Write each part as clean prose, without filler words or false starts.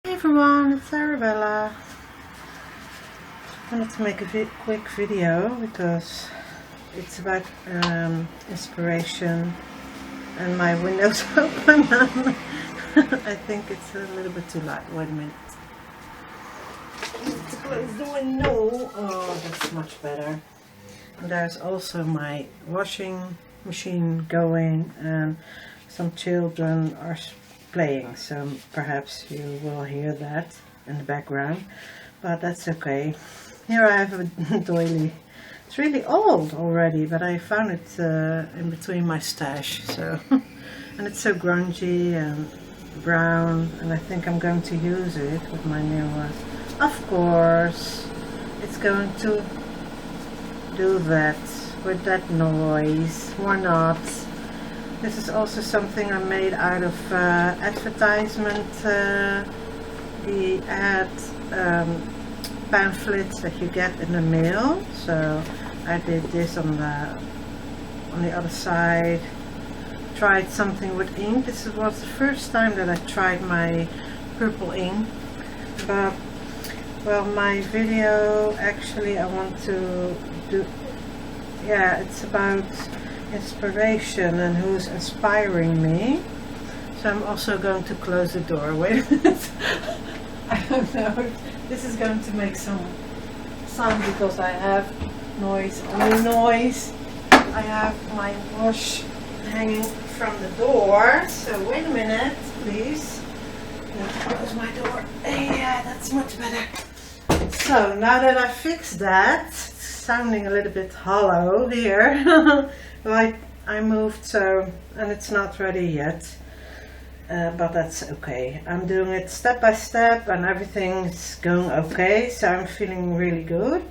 Hey everyone, it's Arrabella. I wanted to make a quick video because it's about inspiration and my window's open. I think it's a little bit too light. Wait a minute. Let's close the window. Oh, that's much better. And there's also my washing machine going and some children are playing, so perhaps you will hear that in the background, but that's okay. Here I have a doily. It's really old already, but I found it in between my stash, so and it's so grungy and brown, and I think I'm going to use it with my new one. Of course it's going to do that with that noise, or not. This is also something I made out of advertisement, the ad pamphlets that you get in the mail. So I did this on the other side. Tried something with ink. This was the first time that I tried my purple ink. But well, my video actually I want to do. Yeah, it's about inspiration and who's inspiring me. So I'm also going to close the door. Wait a minute. I don't know. This is going to make some sound because I have noise, only noise. I have my wash hanging from the door. So wait a minute, please. I'm going to close my door. Yeah, that's much better. So now that I fixed that, it's sounding a little bit hollow here. Like I moved, so, and it's not ready yet, but that's okay. I'm doing it step by step and everything's going okay, so I'm feeling really good.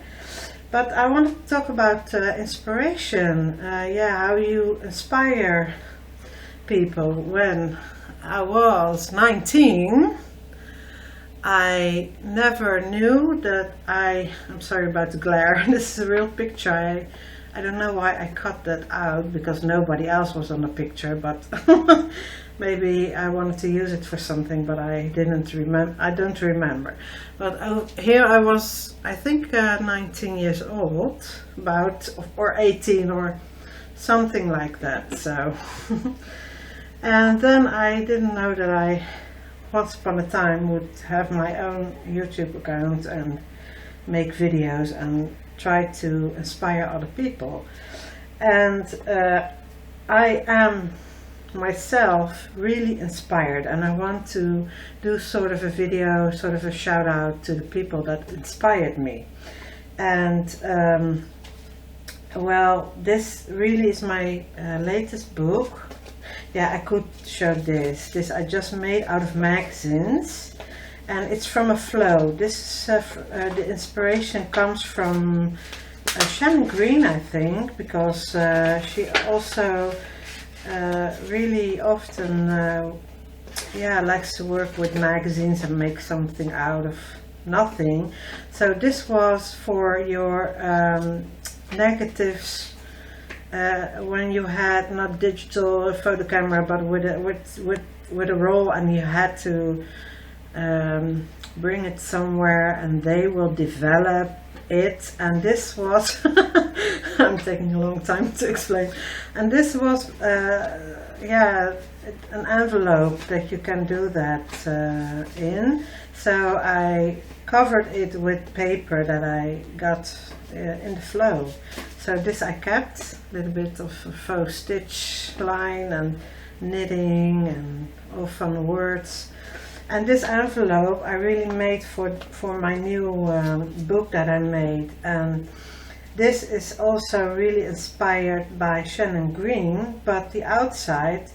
But I want to talk about inspiration, yeah, how you inspire people. When I was 19, I never knew that I'm sorry about the glare. This is a real picture. I don't know why I cut that out because nobody else was on the picture, but maybe I wanted to use it for something, but I didn't remember. I don't remember. But here I was, I think 19 years old, about, or 18 or something like that. So, and then I didn't know that I once upon a time would have my own YouTube account and make videos and try to inspire other people. And I am myself really inspired, and I want to do sort of a video, sort of a shout out to the people that inspired me. And well, this really is my latest book. Yeah, I could show this I just made out of magazines, and it's from a flow. This the inspiration comes from Shannon Green, I think, because she also really often yeah, likes to work with magazines and make something out of nothing. So this was for your negatives when you had not digital photo camera, but with a roll, and you had to bring it somewhere and they will develop it. And this was I'm taking a long time to explain. And this was yeah, an envelope that you can do that in. So I covered it with paper that I got in the flow. So this I kept, a little bit of faux stitch line and knitting and all fun words. And this envelope I really made for my new book that I made. And this is also really inspired by Shannon Green, but the outside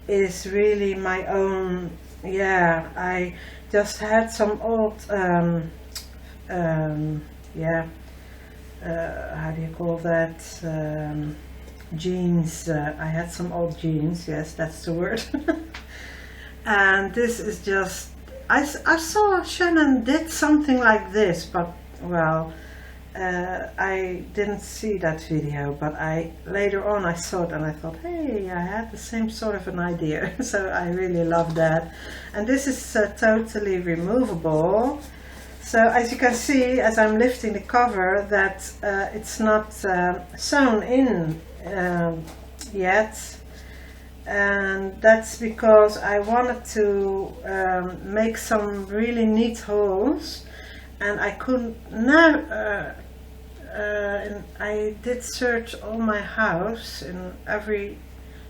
is really my own. Yeah, I just had some old yeah, how do you call that, jeans. I had some old jeans, yes, that's the word. And this is just, I saw Shannon did something like this, but well, I didn't see that video, but later on I saw it and I thought, hey, I had the same sort of an idea. So I really love that. And this is totally removable. So as you can see, as I'm lifting the cover, that it's not sewn in yet. And that's because I wanted to make some really neat holes, and I couldn't now. And I did search all my house in every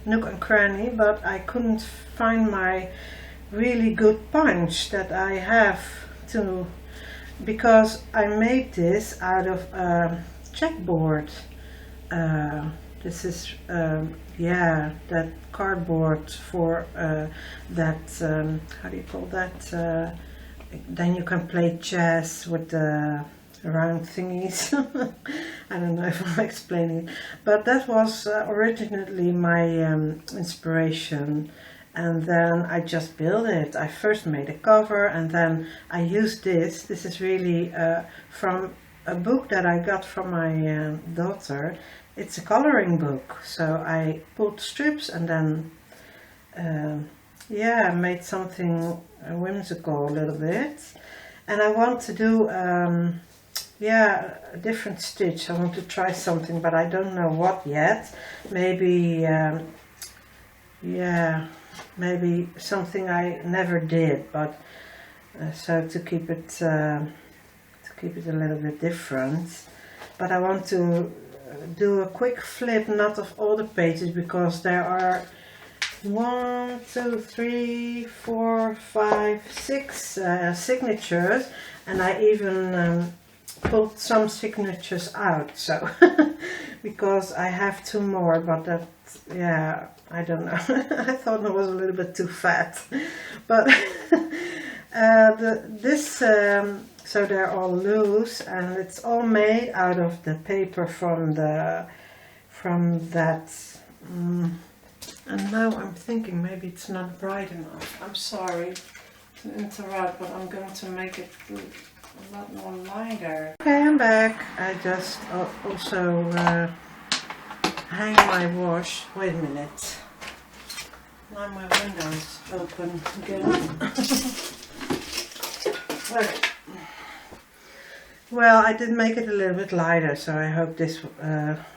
nook and cranny, but I couldn't find my really good punch that I have to, because I made this out of checkboard. This is yeah, that cardboard for that how do you call that? Then you can play chess with the round thingies. I don't know if I'm explaining it, but that was originally my inspiration, and then I just built it. I first made a cover, and then I used this. This is really from a book that I got from my daughter. It's a coloring book, so I pulled strips and then yeah, made something whimsical a little bit. And I want to do yeah, a different stitch. I want to try something, but I don't know what yet. Maybe yeah, maybe something I never did, but so to keep it a little bit different. But I want to do a quick flip, not of all the pages, because there are 1, 2, 3, 4, 5, 6 signatures, and I even pulled some signatures out, so because I have 2 more, but that, yeah, I don't know. I thought it was a little bit too fat, but so they're all loose, and it's all made out of the paper from that. And now I'm thinking maybe it's not bright enough. I'm sorry to interrupt, but I'm going to make it a lot more lighter. Okay, I'm back. I just also hang my wash. Wait a minute. Now my window's open again. Okay. Well, I did make it a little bit lighter, so I hope this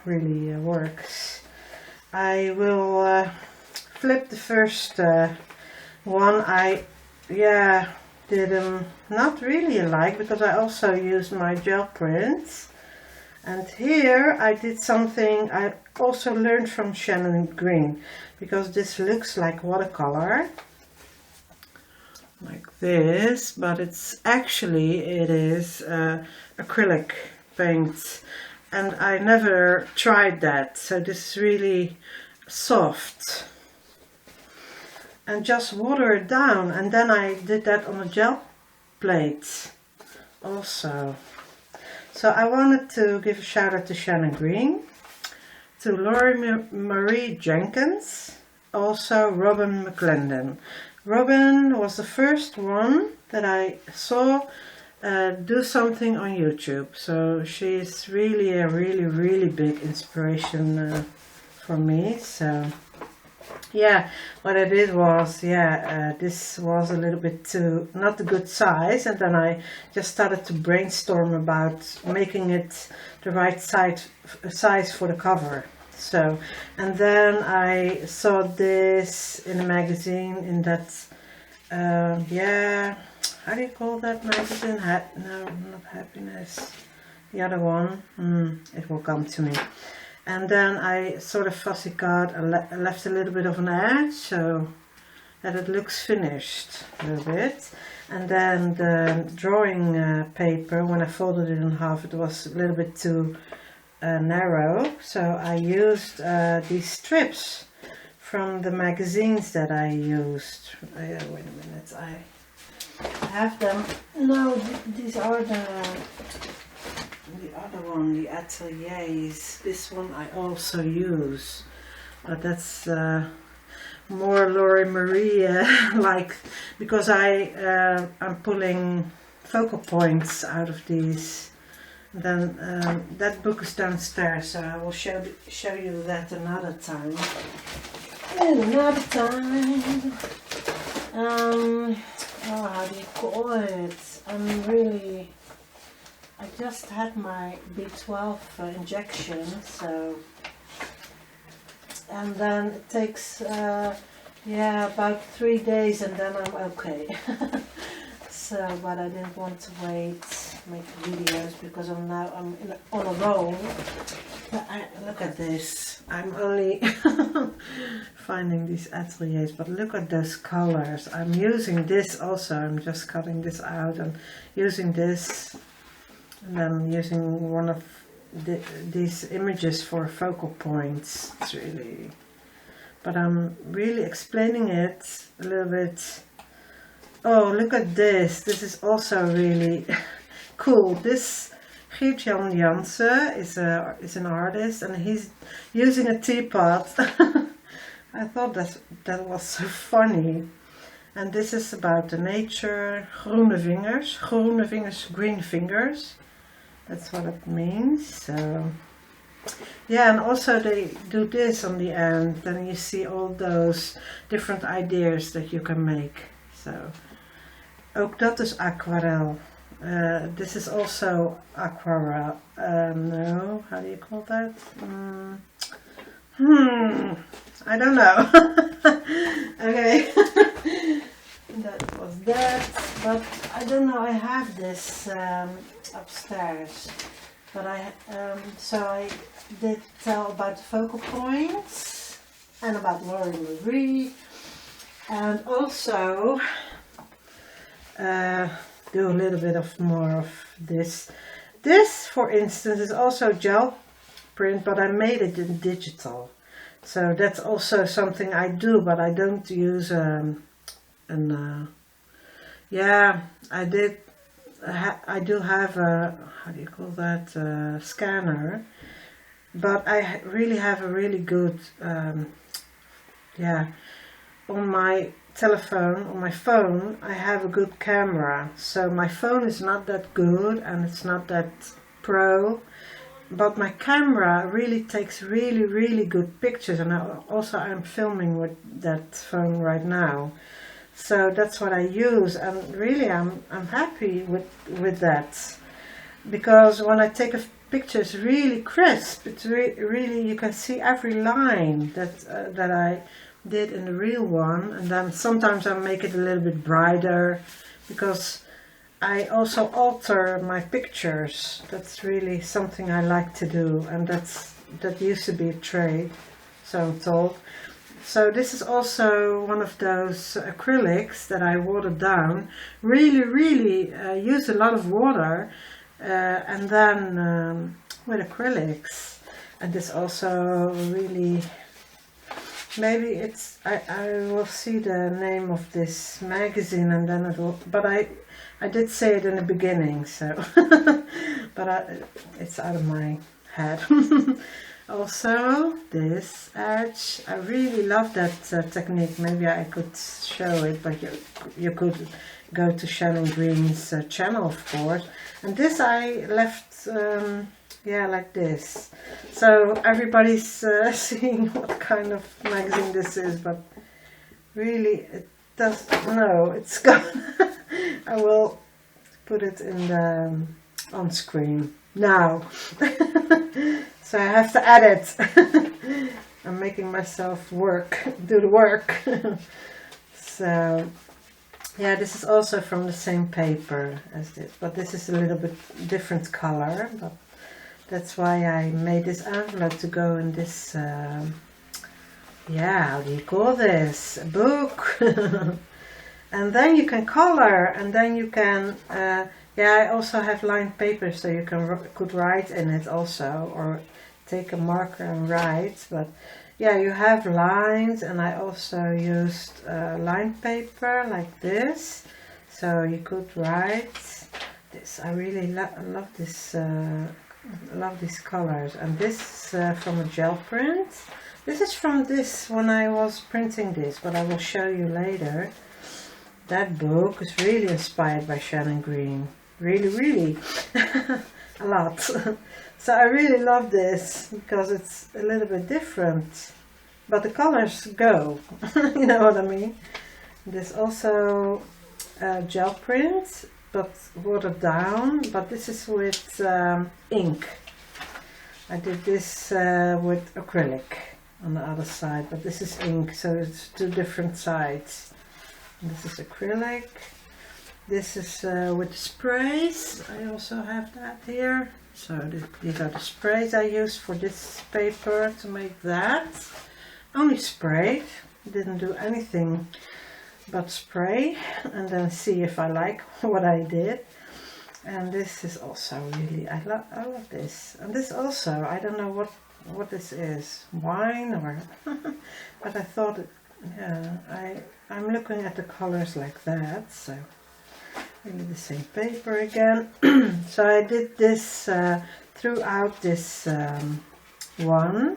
really works. I will flip the first one. I did not really alike, because I also used my gel prints. And here I did something I also learned from Shannon Green, because this looks like watercolor, like this, but it is acrylic paint, and I never tried that, so this is really soft. And just water it down, and then I did that on a gel plate also. So I wanted to give a shout out to Shannon Green, to Laurie Marie Jenkins, also Robin McClendon. Robin was the first one that I saw do something on YouTube, so she's really a really big inspiration for me. So yeah, what I did was, this was a little bit too not a good size, and then I just started to brainstorm about making it the right size for the cover. So, and then I saw this in a magazine, in that how do you call that magazine? No, not Happiness, the other one. It will come to me. And then I sort of fussy cut and left a little bit of an edge, so that it looks finished a little bit. And then the drawing paper, when I folded it in half, it was a little bit too narrow, so I used these strips from the magazines that I used. Wait a minute, I have them. No, these are the other one, the Ateliers. This one I also use, but that's more Laurie Marie like, because I'm pulling focal points out of these Then that book is downstairs, so I will show you that another time. Another time. Oh, how do you call it? I just had my B12 injection, so, and then it takes yeah, about 3 days and then I'm okay. So, but I didn't want to wait, make videos, because I'm on a roll. But look at this. I'm only finding these ateliers, but look at those colors. I'm using this also. I'm just cutting this out and using this, and then I'm using one of these images for focal points. It's really, but I'm really explaining it a little bit. Oh, look at this. This is also really cool. This Geert-Jan Jansen is an artist, and he's using a teapot. I thought that was so funny. And this is about the nature. Groene vingers, green fingers. That's what it means. So yeah, and also they do this on the end. Then you see all those different ideas that you can make. So ook dat is aquarel. This is also aquarel. No, how do you call that? I don't know. Okay. That was that. But I don't know, I have this upstairs. But so I did tell about the focal points and about Laurie Marie. And also do a little bit more of this. This, for instance, is also gel print, but I made it in digital. So that's also something I do, but I don't use yeah, I do have a, how do you call that, scanner, but I really have a really good, yeah, on my telephone, on my phone, I have a good camera. So my phone is not that good and it's not that pro, but my camera really takes really good pictures, and I'm filming with that phone right now. So that's what I use, and really I'm happy with that, because when I take a picture, it's really crisp. It's really, you can see every line that I did in the real one, and then sometimes I make it a little bit brighter, because I also alter my pictures. That's really something I like to do, and that used to be a trade, so I'm told. So this is also one of those acrylics that I watered down. Really use a lot of water, and then with acrylics. And this also really, maybe it's, I will see the name of this magazine and then it will, but I did say it in the beginning, so but it's out of my head. Also this edge, I really love that technique. Maybe I could show it, but you could go to Shannon Green's channel, of course. And this I left yeah, like this, so everybody's seeing what kind of magazine this is, but really it does, no, it's gone. I will put it in the on screen now. So I have to edit. I'm making myself do the work. So yeah, this is also from the same paper as this, but this is a little bit different color, but that's why I made this envelope to go in this, yeah, how do you call this? A book. And then you can color, and then you can, yeah, I also have lined paper, so you could write in it also, or take a marker and write. But yeah, you have lines, and I also used lined paper like this, so you could write this. I really love this. Love these colors. And this is from a gel print. This is from this when I was printing this, but I will show you later. That book is really inspired by Shannon Green. Really. a lot. So I really love this because it's a little bit different, but the colors go. You know what I mean? There's also gel print, but watered down, but this is with ink. I did this with acrylic on the other side, but this is ink, so it's two different sides. And this is acrylic. This is with sprays. I also have that here. So these are the sprays I used for this paper to make that. Only sprayed, didn't do anything but spray, and then see if I like what I did. And this is also really, I love this. And this also, I don't know what this is, wine or, but I thought, yeah, I'm looking at the colors like that, so really the same paper again. So I did this throughout this one,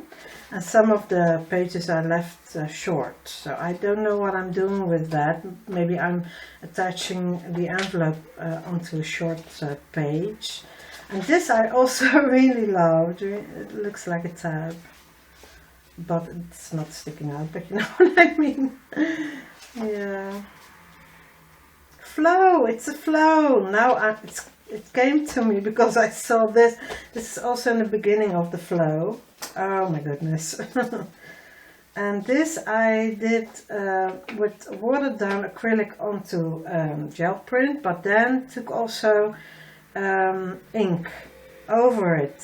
and some of the pages I left short, so I don't know what I'm doing with that. Maybe I'm attaching the envelope onto a short page. And this I also really loved. It looks like a tab, but it's not sticking out, but you know what I mean. Yeah, flow, it's a flow. Now it came to me because I saw this. This is also in the beginning of the flow. Oh my goodness. And this I did with watered down acrylic onto gel print, but then took also ink over it,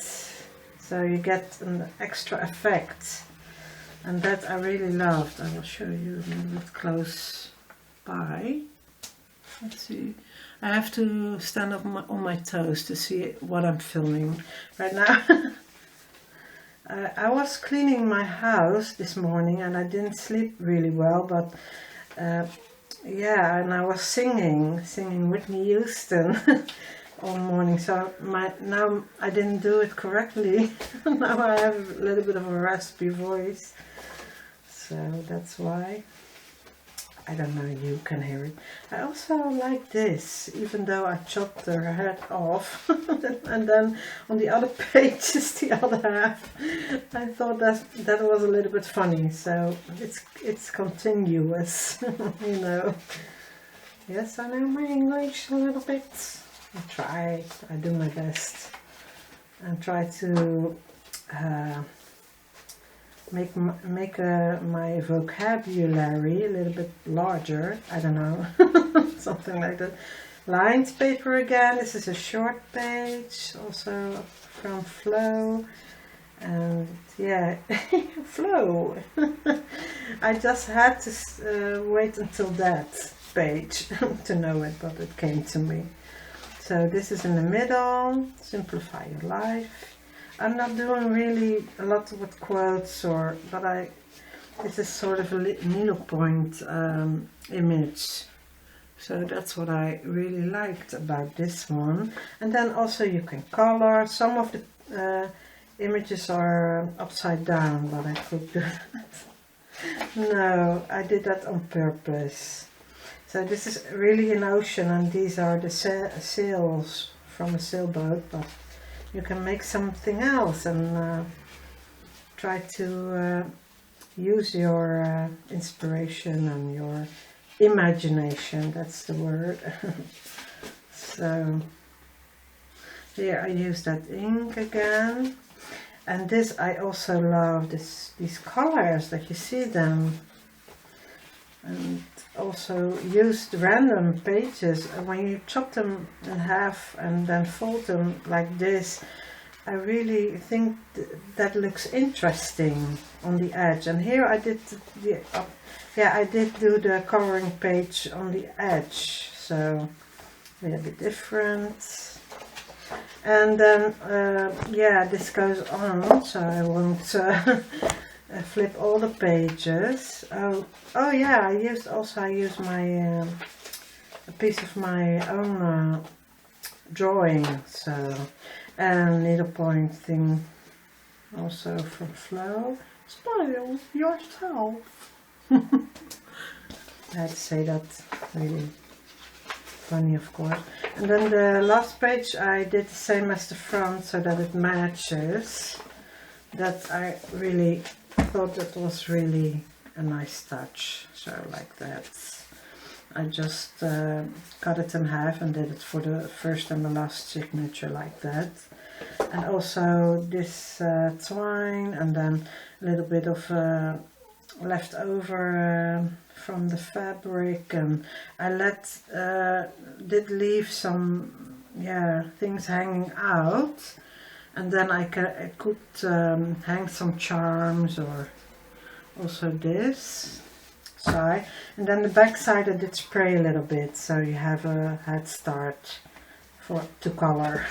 so you get an extra effect, and that I really loved. I will show you a little bit close by. Let's see, I have to stand up on my toes to see what I'm filming right now. I was cleaning my house this morning and I didn't sleep really well, but yeah, and I was singing Whitney Houston all morning, so now I didn't do it correctly. Now I have a little bit of a raspy voice, so that's why. I don't know, you can hear it. I also like this, even though I chopped her head off. And then on the other page is the other half. I thought that was a little bit funny, so it's continuous. You know. Yes, I know my English a little bit. I do my best and try to make my vocabulary a little bit larger. I don't know. Something like that. Lined paper again. This is a short page, also from Flow. And yeah, Flow. I just had to wait until that page to know it, but it came to me. So this is in the middle, simplify your life. I'm not doing really a lot with quotes, but this is sort of a needlepoint image. So that's what I really liked about this one. And then also you can color. Some of the images are upside down, but I could do that. No, I did that on purpose. So this is really an ocean, and these are the sails from a sailboat, but you can make something else and try to use your inspiration and your imagination, that's the word. So here I use that ink again, and this I also love, these colors that you see them, and also used random pages. When you chop them in half and then fold them like this, I really think that looks interesting on the edge. And here I did I did do the coloring page on the edge, so a little bit different. And then yeah, this goes on, so I won't flip all the pages. Oh yeah, I used my a piece of my own drawing, so, and needlepoint thing also from Flow. Style yourself. I had to say that really funny, of course. And then the last page I did the same as the front so that it matches. That I really thought that was really a nice touch. So like that. I just cut it in half and did it for the first and the last signature like that. And also this twine, and then a little bit of leftover from the fabric, and I did leave some things hanging out, and then I could hang some charms, or also this side, and then the back side I did spray a little bit so you have a head start to color.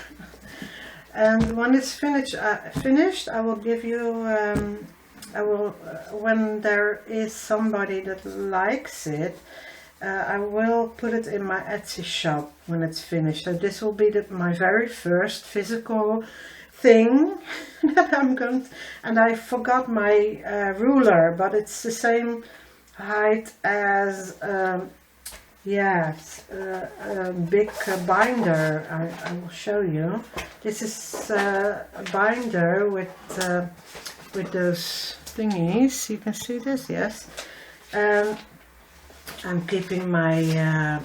And when it's finished, I will give you when there is somebody that likes it, I will put it in my Etsy shop when it's finished. So this will be my very first physical thing that I'm going to, and I forgot my ruler, but it's the same height as a big binder. I will show you. This is a binder with those thingies. You can see this, yes. I'm keeping my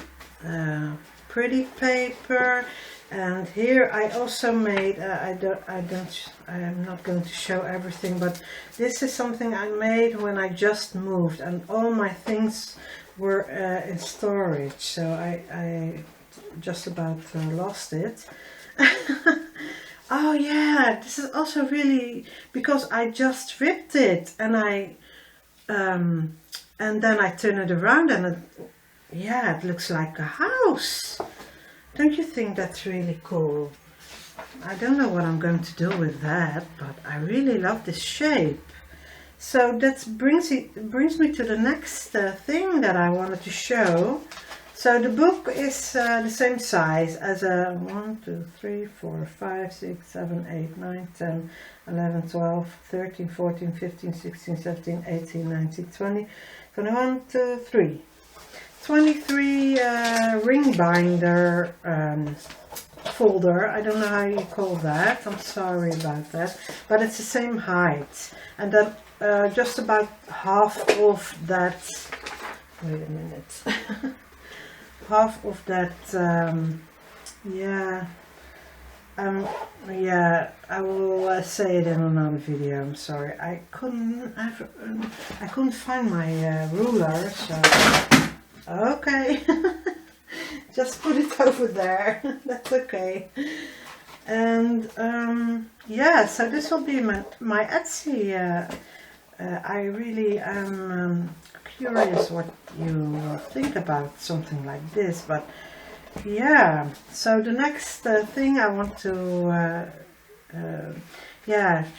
pretty paper, and here I also made. I'm not going to show everything, but this is something I made when I just moved, and all my things were in storage. So I just about lost it. Oh yeah, this is also really, because I just ripped it and and then I turn it around and it looks like a house. Don't you think that's really cool? I don't know what I'm going to do with that, but I really love this shape. So that brings me to the next thing that I wanted to show. So the book is the same size as a 1, 2, 3, 4, 5, 6, 7, 8, 9, 10, 11, 12, 13, 14, 15, 16, 17, 18, 19, 20, 21, 2, 3. 23 ring binder folder. I don't know how you call that. I'm sorry about that. But it's the same height. And then just about half of that. Wait a minute. Half of that. I will say it in another video. I'm sorry. I couldn't find my ruler. So okay. Just put it over there. That's okay. And so this will be my Etsy. I really am curious what you think about something like this, but yeah. So the next thing I want to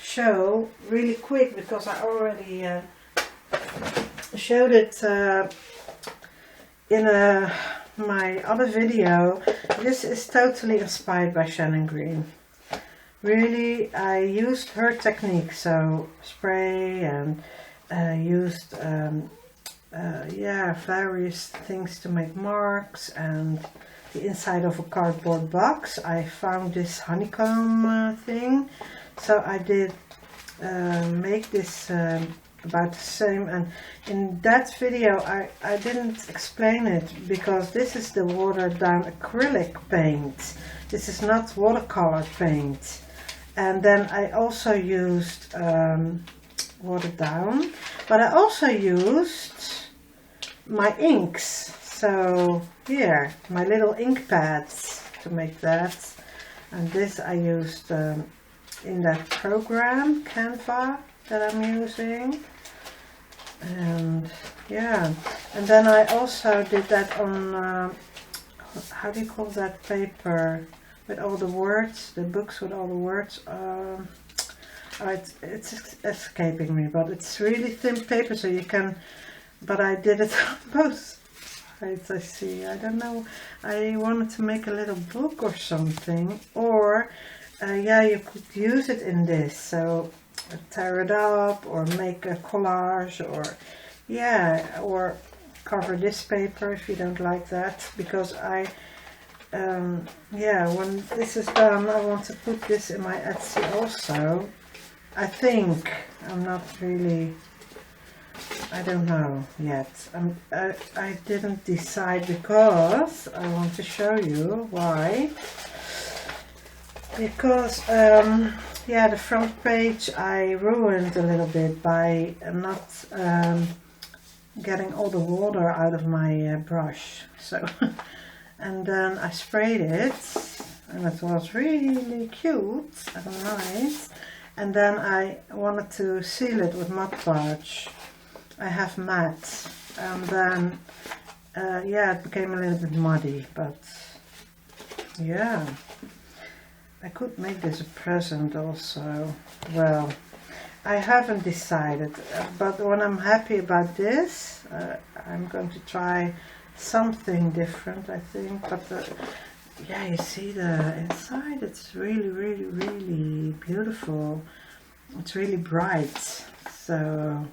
show really quick, because I already showed it in my other video. This is totally inspired by Shannon Green. Really, I used her technique, so spray, and used various things to make marks, and the inside of a cardboard box. I found this honeycomb thing, so I did make this about the same. And in that video I didn't explain it, because this is the watered down acrylic paint. This is not watercolor paint. And then I also used watered down, but I also used my inks. So here, my little ink pads to make that. And this I used in that program, Canva, that I'm using. And yeah, and then I also did that on how do you call that paper with all the words, the books with all the words. It's escaping me, but it's really thin paper, so you can, but I did it on both sides. I see, I don't know, I wanted to make a little book or something, or you could use it in this, so tear it up or make a collage, or cover this paper if you don't like that, because I yeah, when this is done, I want to put this in my Etsy also. I think. I'm not really, I don't know yet. I didn't decide because I want to show you why. Because, yeah, the front page I ruined a little bit by not getting all the water out of my brush. So, and then I sprayed it, and it was really cute and nice. And then I wanted to seal it with Mod Podge. I have matte, and then yeah, it became a little bit muddy, but yeah, I could make this a present also. Well, I haven't decided, but when I'm happy about this, I'm going to try something different, I think. But yeah, you see the inside, it's really beautiful. It's really bright. So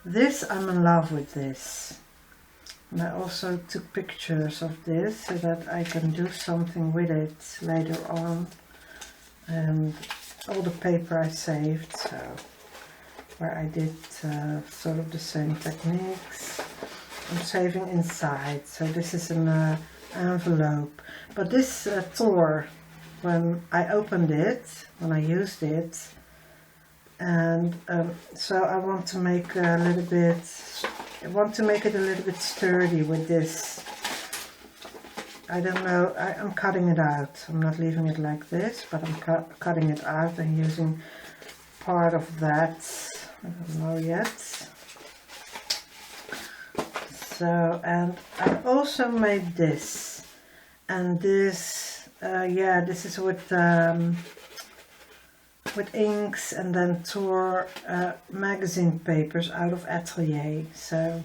this, I'm in love with this. And I also took pictures of this so that I can do something with it later on. And all the paper I saved, so where I did sort of the same techniques. I'm saving inside, so this is an envelope. But this tore when I opened it, when I used it, and so I want to make a little bit. I want to make it a little bit sturdy with this. I don't know. I'm cutting it out. I'm not leaving it like this, but I'm cutting it out and using part of that. I don't know yet. So, and I also made this, and this, yeah, this is with inks, and then tore magazine papers out of Atelier. So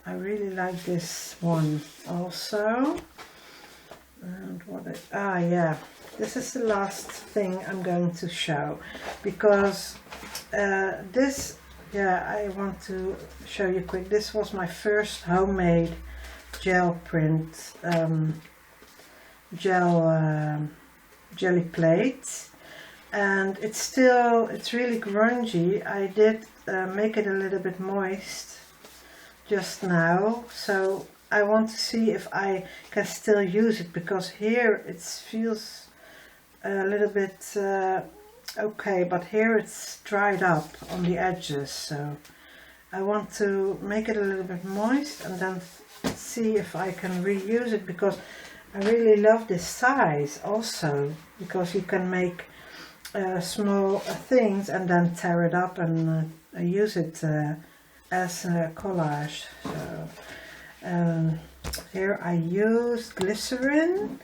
I really like this one also. And what yeah, this is the last thing I'm going to show, because this, yeah, I want to show you quick. This was my first homemade gel print, jelly plate, and it's really grungy. I did make it a little bit moist just now, so I want to see if I can still use it, because here it feels a little bit okay, but here it's dried up on the edges, so I want to make it a little bit moist and then see if I can reuse it, because I really love this size also, because you can make small things and then tear it up and use it as a collage. So here I used glycerin,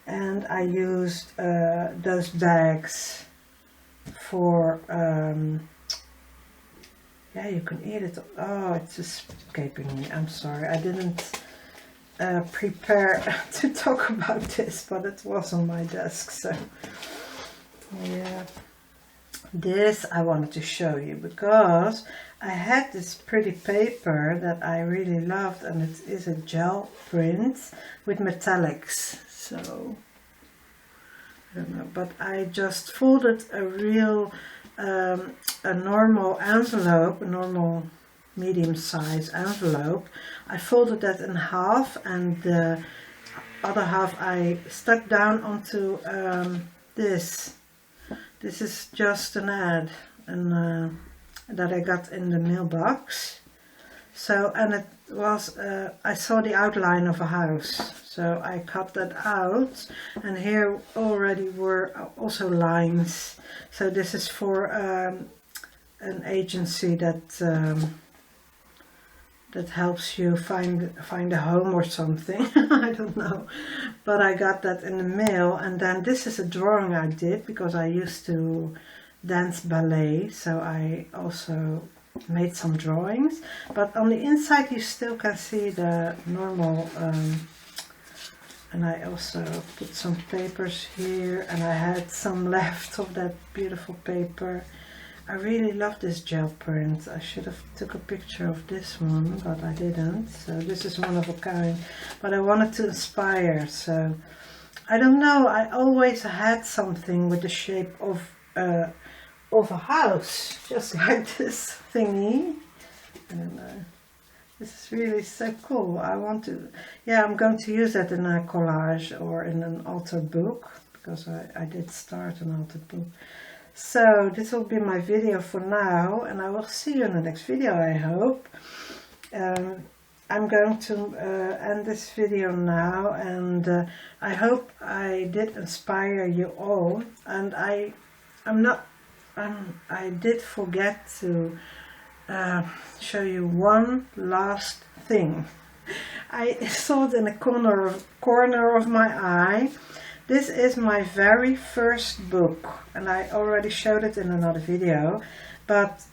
and I used those bags for yeah, you can eat it. Oh, it's escaping me. I'm sorry, I didn't prepare to talk about this, but it was on my desk, so yeah. This I wanted to show you because I had this pretty paper that I really loved, and it is a gel print with metallics. So I don't know, but I just folded a real a normal envelope, a normal medium size envelope. I folded that in half, and the other half I stuck down onto this. This is just an ad and that I got in the mailbox. So, and it was, I saw the outline of a house, so I cut that out, and here already were also lines. So this is for an agency that that helps you find a home or something. I don't know, but I got that in the mail. And then this is a drawing I did because I used to dance ballet, so I also made some drawings. But on the inside you still can see the normal, and I also put some papers here, and I had some left of that beautiful paper. I really love this gel print. I should have took a picture of this one, but I didn't. So this is one of a kind, but I wanted to inspire. So I don't know, I always had something with the shape of a house, just like this thingy. I don't know. This is really so cool. I want to, yeah, I'm going to use that in a collage or in an altered book, because I did start an altered book. So this will be my video for now, and I will see you in the next video, I hope. I'm going to end this video now, and I hope I did inspire you all. And I did forget to show you one last thing. I saw it in the corner of my eye. This is my very first book, and I already showed it in another video, but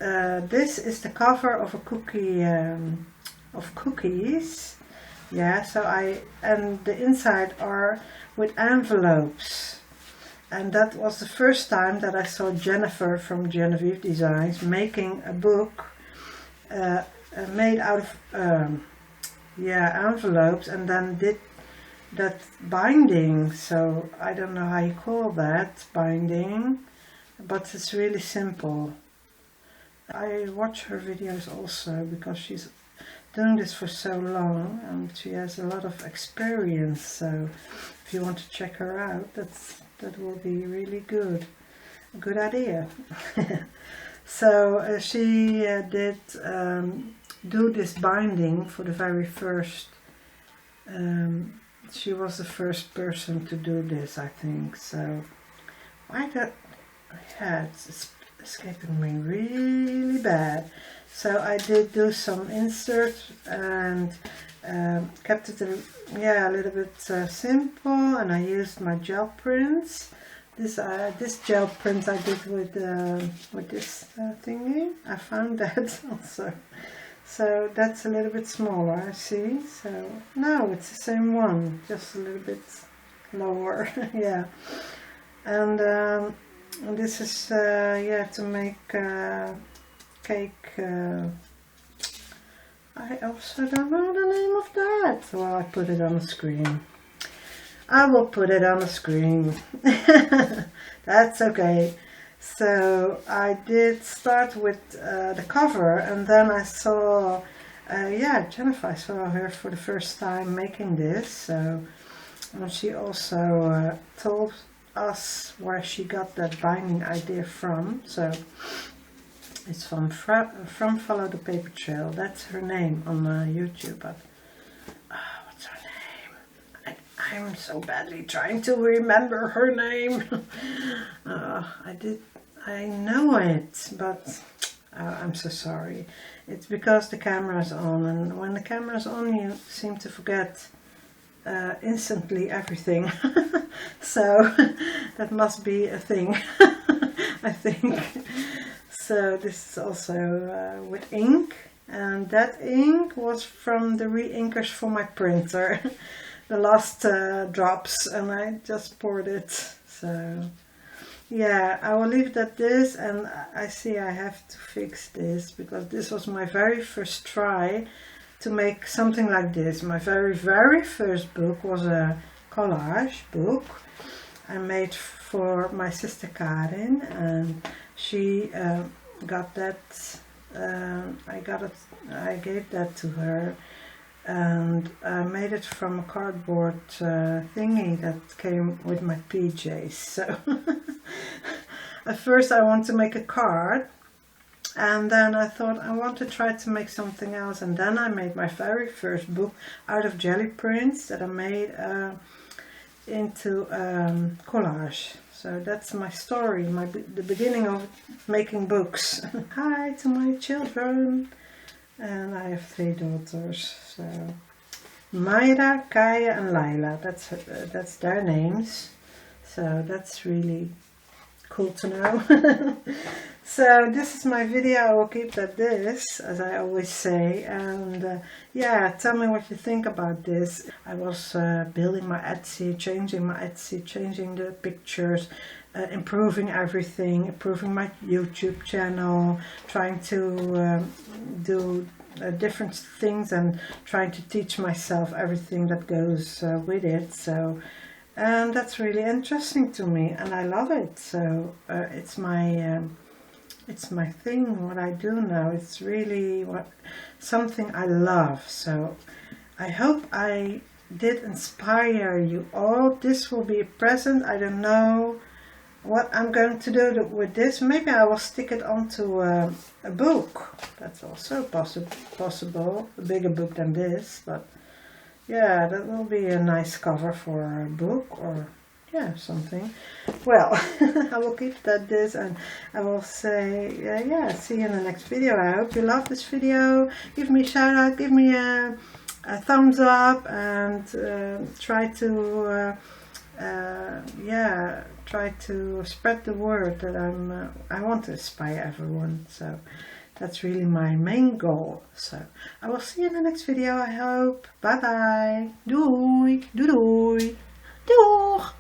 this is the cover of a cookie, of cookies. Yeah, so and the inside are with envelopes, and that was the first time that I saw Jennifer from Genevieve Designs making a book made out of yeah, envelopes, and then did that binding. So I don't know how you call that, binding, but it's really simple. I watch her videos also because she's doing this for so long, and she has a lot of experience. So if you want to check her out, that will be really good, a good idea. So she did do this binding for the very first. She was the first person to do this, I think. So why that? Yeah, it's escaping me really bad. So I did do some inserts and kept it a little bit simple, and I used my gel prints. This gel print I did with this thingy. I found that also. So that's a little bit smaller, I see. So no, it's the same one, just a little bit lower. Yeah. And this is yeah, to make cake. I also don't know the name of that. Well, I put it on the screen. I will put it on the screen. That's okay. So I did start with the cover, and then I saw, yeah, Jennifer, I saw her for the first time making this. So and she also told us where she got that binding idea from. So it's from Follow the Paper Trail. That's her name on YouTube. But what's her name? I'm so badly trying to remember her name. I know it, but I'm so sorry. It's because the camera's on, and when the camera's on, you seem to forget instantly everything. So that must be a thing, I think. So this is also with ink, and that ink was from the re-inkers for my printer. The last drops, and I just poured it. So yeah, I will leave it at this, and I see I have to fix this, because this was my very first try to make something like this. My very first book was a collage book I made for my sister Karin, and she got that, I gave that to her, and I made it from a cardboard thingy that came with my PJs. So at first I want to make a card, and then I thought I want to try to make something else, and then I made my very first book out of jelly prints that I made into collage. So that's my story, the beginning of making books. Hi to my children. And I have 3 daughters, so Mayra, Kaya and Laila, that's their names. So that's really cool to know. So this is my video. I will keep it at this, as I always say, and yeah, tell me what you think about this. I was building my Etsy, changing the pictures, improving everything, improving my YouTube channel, trying to do different things and trying to teach myself everything that goes with it. So, and that's really interesting to me, and I love it. So it's my thing, what I do now. It's really something I love. So I hope I did inspire you all. This will be a present. I don't know what I'm going to do with this. Maybe I will stick it onto a book. That's also possible, a bigger book than this, but yeah, that will be a nice cover for a book, or yeah, something. Well, I will keep that this, and I will say yeah, see you in the next video. I hope you love this video. Give me a shout out, give me a thumbs up, and try to yeah, try to spread the word that I want to inspire everyone. So that's really my main goal. So I will see you in the next video, I hope. Bye bye. Doei. Doei. Doei. Doeg.